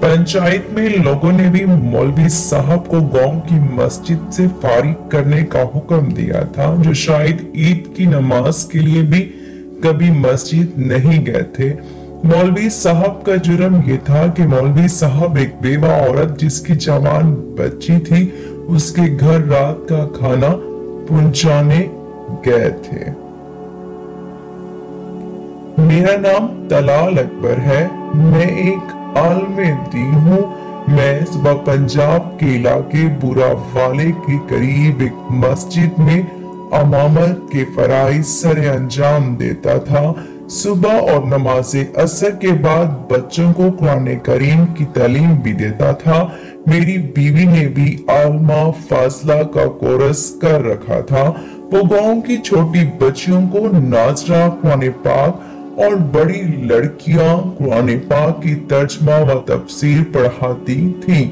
पंचायत में लोगों ने भी मौलवी साहब को गांव की मस्जिद से फारिग करने का हुक्म दिया था, जो शायद ईद की नमाज के लिए भी कभी मस्जिद नहीं गए थे। मौलवी साहब का जुर्म ये था कि मौलवी साहब एक बेवा औरत जिसकी जवान बच्ची थी, उसके घर रात का खाना पहुंचाने गए थे। मेरा नाम तलाल अकबर है। मैं एक आलमे दीन हूँ। मैं सुबह पंजाब के इलाके बुरा वाले के करीब एक मस्जिद में अमामत के फराइज सरे अंजाम देता था। सुबह और नमाज़े असर के बाद बच्चों को कुरान करीम की तालीम भी देता था। मेरी बीवी ने भी आलमा फाजला का कोर्स कर रखा था। वो गांव की छोटी बच्चियों को नाजरा, कुरान पाक और बड़ी लड़कियां कुरान पाक की तर्जमा व तफसीर पढ़ाती थीं।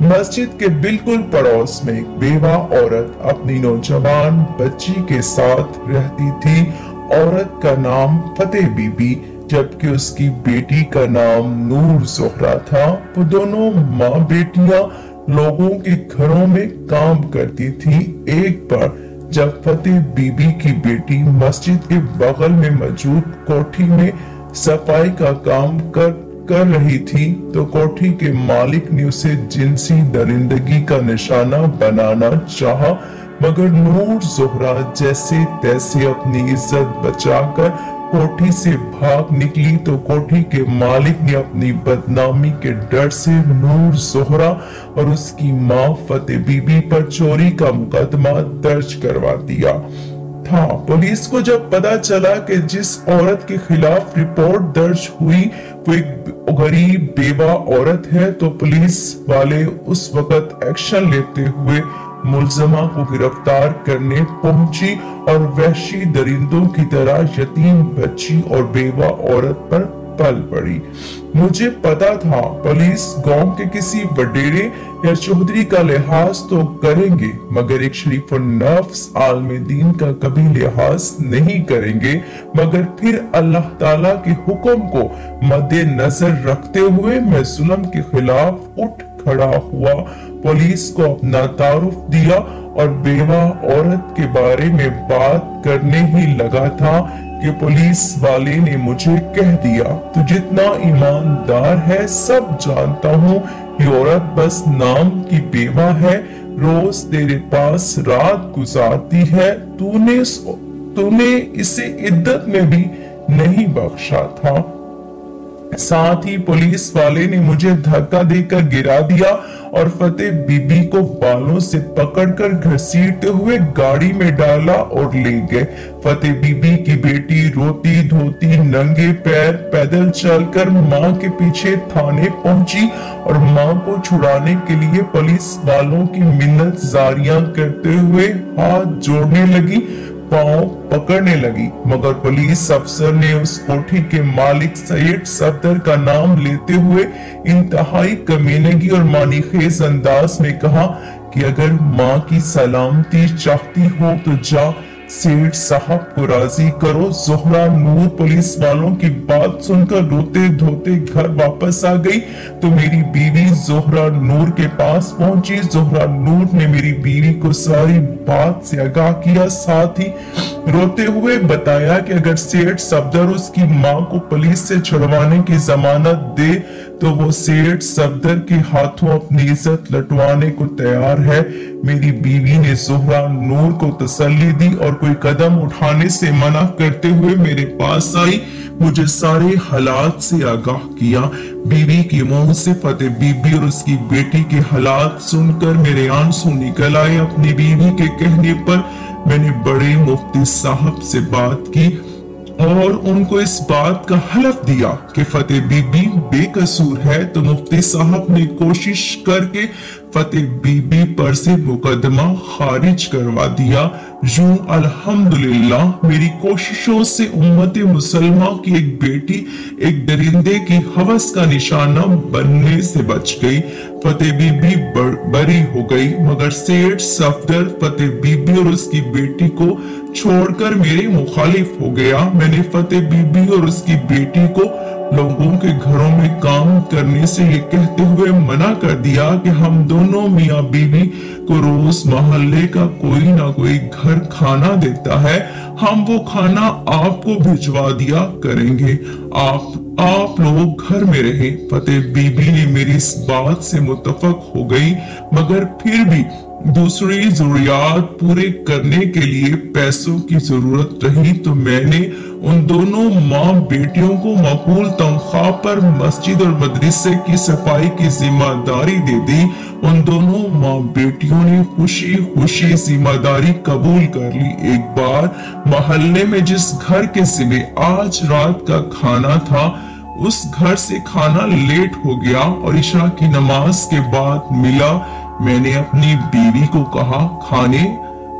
मस्जिद के बिल्कुल पड़ोस में एक बेवा औरत अपनी नौजवान बच्ची के साथ रहती थी। औरत का नाम फतेह बीबी, जबकि उसकी बेटी का नाम नूर ज़ोहरा था। वो दोनों माँ बेटियां लोगों के घरों में काम करती थी। एक बार जब फतेह बीबी की बेटी मस्जिद के बगल में मौजूद कोठी में सफाई का काम कर रही थी, तो कोठी के मालिक ने उसे जिनसी दरिंदगी का निशाना बनाना चाहा, मगर नूर ज़ोहरा जैसे तैसे अपनी इज्जत बचाकर कोठी से भाग निकली। तो कोठी के मालिक ने अपनी बदनामी के डर से नूर ज़ोहरा और उसकी माँ फतेह बीबी पर चोरी का मुकदमा दर्ज करवा दिया था। पुलिस को जब पता चला कि जिस औरत के खिलाफ रिपोर्ट दर्ज हुई वो एक गरीब बेवा औरत है, तो पुलिस वाले उस वक्त एक्शन लेते हुए मुलजमा को गिरफ्तार करने पहुंची और वहशी दरिंदों की तरह यतीम बच्ची और बेवा औरत पर पल पड़ी। मुझे पता था पुलिस गांव के किसी वडेरे या चौधरी का लिहाज तो करेंगे, मगर एक शरीफ नफ्स आलमे दीन का कभी लिहाज नहीं करेंगे। मगर फिर अल्लाह ताला के हुक्म को मद्देनजर रखते हुए मैं जुल्म के खिलाफ उठ खड़ा हुआ, पुलिस को अपना तारुफ दिया और बेवा औरत के बारे में बात करने ही लगा था कि पुलिस वाले ने मुझे कह दिया, तू जितना ईमानदार है सब जानता हूँ, ये औरत बस नाम की बेवा है, रोज तेरे पास रात गुजारती है, तूने इसे इद्दत में भी नहीं बख्शा था। साथ ही पुलिस वाले ने मुझे धक्का देकर गिरा दिया और फतेह बीबी को बालों से पकड़कर घसीटते हुए गाड़ी में डाला और ले गए। फतेह बीबी की बेटी रोती धोती नंगे पैर पैदल चलकर मां के पीछे थाने पहुंची और मां को छुड़ाने के लिए पुलिस वालों की मिन्नत जारियां करते हुए हाथ जोड़ने लगी, पांव पकड़ने लगी, मगर पुलिस अफसर ने उस कोठी के मालिक सैयद सफदर का नाम लेते हुए इंतहाई कमीनगी और मानीखेज अंदाज में कहा कि अगर माँ की सलामती चाहती हो तो जा सेठ साहब को राजी करो। ज़ोहरा नूर पुलिस वालों की बात सुनकर रोते धोते घर वापस आ गई, तो मेरी बीवी ज़ोहरा नूर के पास पहुंची। ज़ोहरा नूर ने मेरी बीवी को सारी बात से आगाह किया, साथ ही रोते हुए बताया कि अगर सेठ सफदर उसकी माँ को पुलिस से छुड़वाने की जमानत दे तो वो सेठ सफदर के हाथों अपनी इज्जत लुटवाने को तैयार है। मेरी बीवी ने ज़ोहरा नूर को तसल्ली दी और कोई कदम उठाने से मना करते हुए मेरे पास आई, मुझे सारे हालात से आगाह किया। बीवी के मुंह से फतेह बीबी और उसकी बेटी के हालात सुनकर मेरे आंसू निकल आए। अपनी बीवी के कहने पर मैंने बड़े मुफ्ती साहब से बात की और उनको इस बात का हलफ दिया कि फतेह बीबी बेकसूर है, तो मुफ्ती साहब ने कोशिश करके फतेह बीबी पर से मुकदमा खारिज करवा दिया। यूं अल्हम्दुलिल्लाह मेरी कोशिशों से उम्मत मुसलमा की एक बेटी एक दरिंदे की हवस का निशाना बनने से बच गई। फतेह बीबी बरी हो गई, मगर सेठ सफदर फतेह बीबी और उसकी बेटी को छोड़कर मेरे मुखालिफ हो गया। मैंने फतेह बीबी और उसकी बेटी को लोगों के घरों में काम करने से ये कहते हुए मना कर दिया कि हम दोनों मियाँ बीवी को रोज मोहल्ले का कोई ना कोई घर खाना देता है, हम वो खाना आपको भिजवा दिया करेंगे, आप लोग घर में रहे। फतेह बीबी ने मेरी इस बात से मुत्तफक हो गई, मगर फिर भी दूसरी जरूरियात पूरे करने के लिए पैसों की जरूरत रही तो मैंने उन दोनों माँ बेटियों को माकूल तनख्वाह पर मस्जिद और मदरसे की सफाई की जिम्मेदारी दे दी। उन दोनों माँ बेटियों ने खुशी खुशी जिम्मेदारी कबूल कर ली। एक बार मोहल्ले में जिस घर के जिम्मे आज रात का खाना था, उस घर से खाना लेट हो गया और इशा की नमाज के बाद मिला। मैंने अपनी बीवी को कहा खाने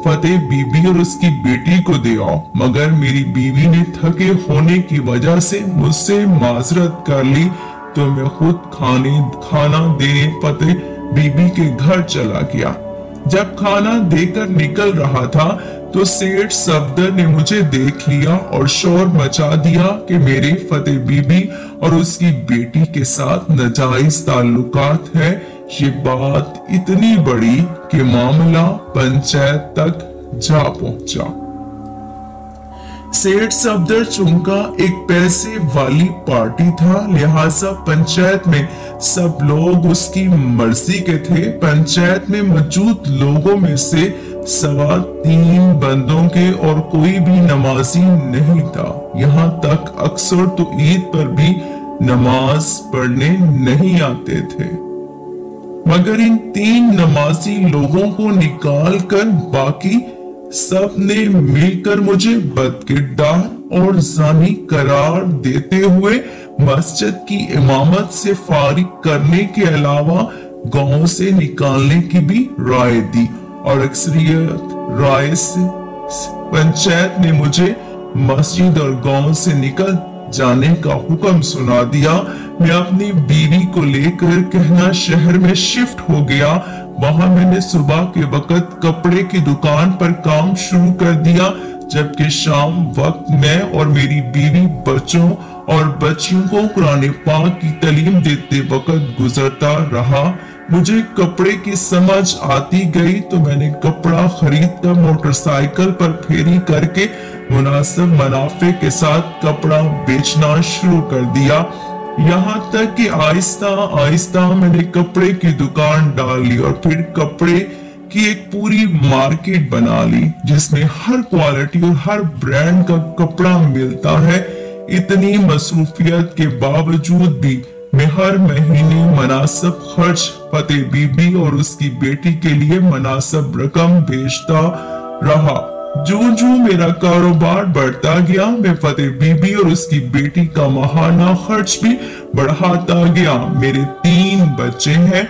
फतेह बीबी और उसकी बेटी को दे आओ, मगर मेरी बीवी ने थके होने की वजह से मुझसे माजरत कर ली तो मैं खुद खाना देने फतेह बीबी के घर चला गया। जब खाना देकर निकल रहा था तो सेठ सफदर ने मुझे देख लिया और शोर मचा दिया कि मेरे फतेह बीबी और उसकी बेटी के साथ नाजायज ताल्लुकात है। ये बात इतनी बड़ी कि मामला पंचायत तक जा पहुंचा। सेठ सफदर चूंकि एक पैसे वाली पार्टी था, लिहाजा पंचायत में सब लोग उसकी मर्जी के थे। पंचायत में मौजूद लोगों में से 3.25 बंदों के और कोई भी नमाजी नहीं था। यहाँ तक अक्सर तो ईद पर भी नमाज पढ़ने नहीं आते थे, मगर इन 3 नमाजी लोगों को निकाल कर बाकी सब ने मिलकर मुझे बदकिरदार और जानी करार देते हुए मस्जिद की इमामत से फारिग करने के अलावा गांव से निकालने की भी राय दी और अक्सरियत राय से पंचायत ने मुझे मस्जिद और गांव से निकल जाने का हुक्म सुना दिया। मैं अपनी बीवी को लेकर कहना शहर में शिफ्ट हो गया। वहां मैंने सुबह के वक्त कपड़े की दुकान पर काम शुरू कर दिया, जबकि शाम वक्त मैं और मेरी बीवी बच्चों और बच्चियों को कुरान पाक की तालीम देते वक्त गुजरता रहा। मुझे कपड़े की समझ आती गई तो मैंने कपड़ा खरीद कर मोटरसाइकिल पर फेरी करके मुनासिब मुनाफे के साथ कपड़ा बेचना शुरू कर दिया। यहाँ तक कि आहिस्ता आहिस्ता मैंने कपड़े की दुकान डाल ली और फिर कपड़े की एक पूरी मार्केट बना ली, जिसमें हर क्वालिटी और हर ब्रांड का कपड़ा मिलता है। इतनी मसरूफियत के बावजूद भी मैं हर महीने मुनासिब खर्च फतेह बीबी और उसकी बेटी के लिए मुनासिब रकम भेजता रहा। जो मेरा कारोबार बढ़ता गया, मैं फतेह बीबी और उसकी बेटी का माहाना खर्च भी बढ़ाता गया। मेरे 3 बच्चे हैं।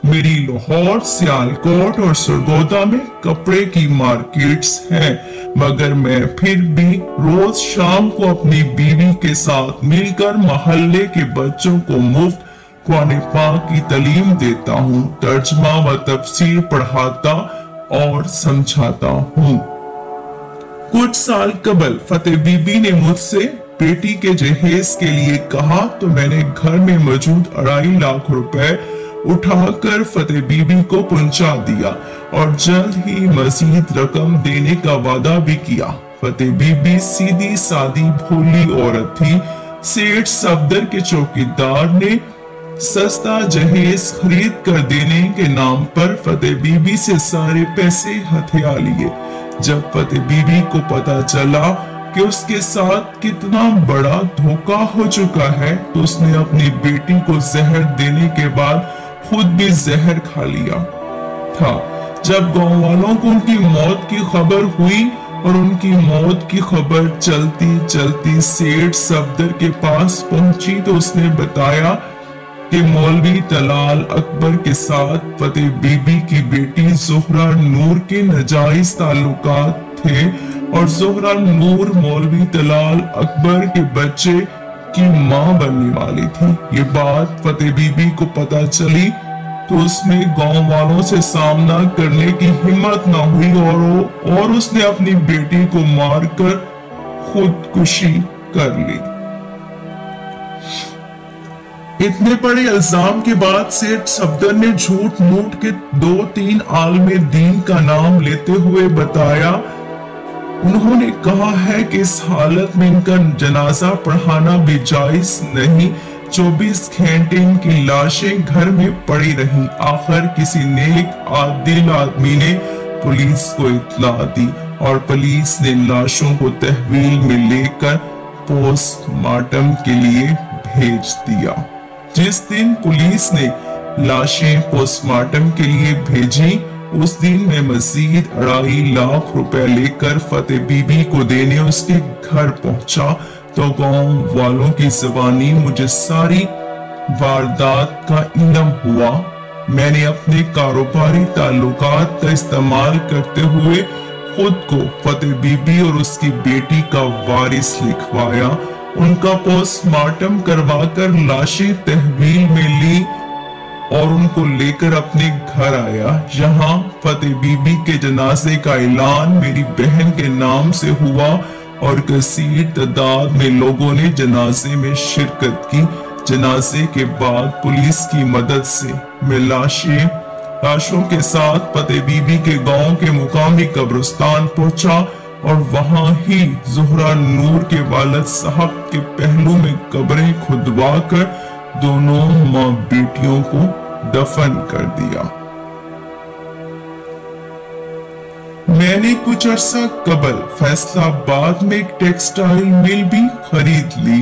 मेरी लाहौर, सियालकोट और सरगोदा में कपड़े की मार्केट्स हैं, मगर मैं फिर भी रोज शाम को अपनी बीवी के साथ मिलकर मोहल्ले के बच्चों को मुफ्त कुरान पाक की तालीम देता हूँ, तर्जमा व तफसीर पढ़ाता और समझाता हूँ। कुछ साल कबल फतेह बीबी ने मुझसे बेटी के जहेज के लिए कहा तो मैंने घर में मौजूद 2.5 लाख रुपए उठाकर फतेह बीबी को पहुंचा दिया और जल्द ही मजीद रकम देने का वादा भी किया। फतेह बीबी सीधी सादी भोली औरत थी। सेठ सफदर के चौकीदार ने सस्ता जहेज खरीद कर देने के नाम पर फतेह बीबी से सारे पैसे हथिया लिए। जब फतेह बीबी को पता चला कि उसके साथ कितना बड़ा धोखा हो चुका है तो उसने अपनी बेटी को जहर देने के बाद खुद भी जहर खा लिया था। जब गांव वालों को उनकी मौत की खबर हुई और उनकी मौत की खबर चलती चलती सेठ सफदर के पास पहुंची तो उसने बताया कि मौलवी तलाल अकबर के साथ फतेह बीबी की बेटी ज़ोहरा नूर के नाजायज ताल्लुकात थे और ज़ोहरा नूर मौलवी तलाल अकबर के बच्चे की मां बनने वाली थी। ये बात फतेह बीबी को पता चली तो उसमें गांव वालों से सामना करने की हिम्मत न हुई और उसने अपनी बेटी को मारकर खुदकुशी कर ली। इतने बड़े इल्जाम के बाद सेठ सफदर ने झूठ मूठ के 2-3 आलमे दीन का नाम लेते हुए बताया। उन्होंने कहा है कि इस हालत में इनका जनाजा पढ़ाना भी जायज नहीं। 24 घंटे इनकी लाशें घर में पड़ी रहीं। आखिर किसी नेक आदिल आदमी ने पुलिस को इत्तला दी और पुलिस ने लाशों को तहवील में लेकर पोस्टमार्टम के लिए भेज दिया। जिस दिन पुलिस ने लाशें पोस्टमार्टम के लिए भेजी, उस दिन मैं मजीद 2.5 लाख रुपए लेकर फतेह बीबी को देने उसके घर पहुंचा तो गांव वालों की ज़बानी मुझे सारी वारदात का इल्म हुआ। मैंने अपने कारोबारी ताल्लुकात का इस्तेमाल करते हुए खुद को फतेह बीबी और उसकी बेटी का वारिस लिखवाया। उनका पोस्टमार्टम करवाकर लाशें तहवील में ली और उनको लेकर अपने घर आया। यहाँ फतेह बीबी के जनाजे का ऐलान मेरी बहन के नाम से हुआ और कसीर तादाद में लोगों ने जनाजे में शिरकत की। जनाजे के बाद पुलिस की मदद से मैं लाशों के साथ फतेह बीबी के गांव के मुकामी कब्रिस्तान पहुंचा और वहां ही ज़ुहरा नूर के वालिद साहब के पहलू में कब्रें खुदवा कर दोनों मां बेटियों को दफन कर दिया। मैंने कुछ अरसा कबल फैसलाबाद में एक टेक्सटाइल मिल भी खरीद ली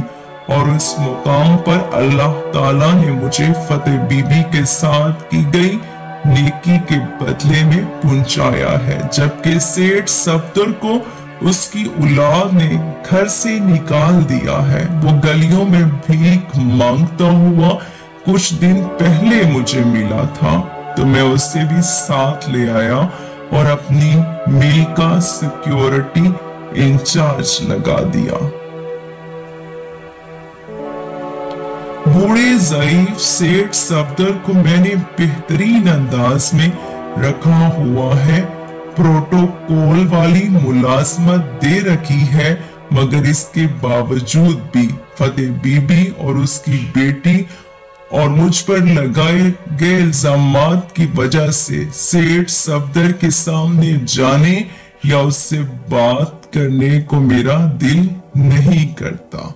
और इस मुकाम पर अल्लाह ताला ने मुझे फतेह बीबी के साथ की गई नेकी के बदले में पहुंचाया है। जबकि सेठ सफदर को उसकी औलाद ने घर से निकाल दिया है। वो गलियों में भीख मांगता हुआ कुछ दिन पहले मुझे मिला था तो मैं उसे भी साथ ले आया और अपनी मिल का सिक्योरिटी इंचार्ज लगा दिया। बूढ़े ज़ईफ सेठ सफदर को मैंने बेहतरीन अंदाज में रखा हुआ है। प्रोटोकॉल वाली मुलाजमत दे रखी है, मगर इसके बावजूद भी फतेह बीबी और उसकी बेटी और मुझ पर लगाए गए इल्जामात की वजह से सेठ सफदर के सामने जाने या उससे बात करने को मेरा दिल नहीं करता।